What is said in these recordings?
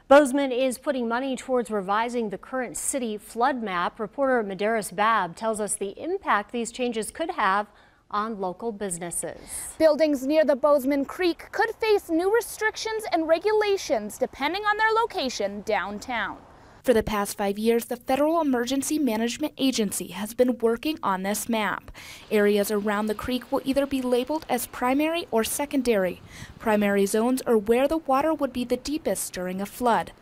Bozeman is putting money towards revising the current city flood map. Reporter Medeiros Babb tells us the impact these changes could have on local businesses. Buildings near the Bozeman Creek could face new restrictions and regulations depending on their location downtown. For the past 5 years, the Federal Emergency Management Agency has been working on this map. Areas around the creek will either be labeled as primary or secondary. Primary zones are where the water would be the deepest during a flood.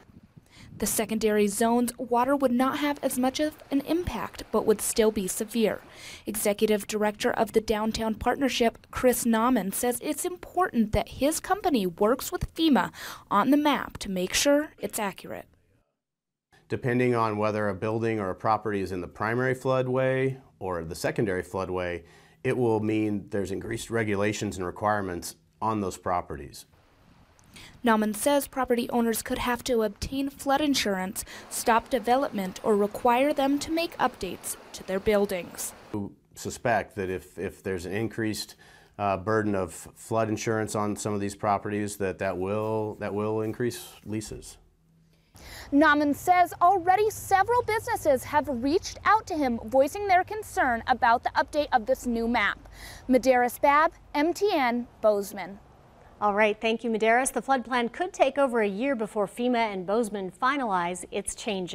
The secondary zones, water would not have as much of an impact, but would still be severe. Executive Director of the Downtown Partnership, Chris Nauman, says it's important that his company works with FEMA on the map to make sure it's accurate. Depending on whether a building or a property is in the primary floodway or the secondary floodway, it will mean there's increased regulations and requirements on those properties. Nauman says property owners could have to obtain flood insurance, stop development, or require them to make updates to their buildings. We suspect that if there's an increased burden of flood insurance on some of these properties, that will increase leases. Nauman says already several businesses have reached out to him voicing their concern about the update of this new map. Medeiros Babb, MTN, Bozeman. All right, thank you, Medeiros. The flood plan could take over a year before FEMA and Bozeman finalize its changes.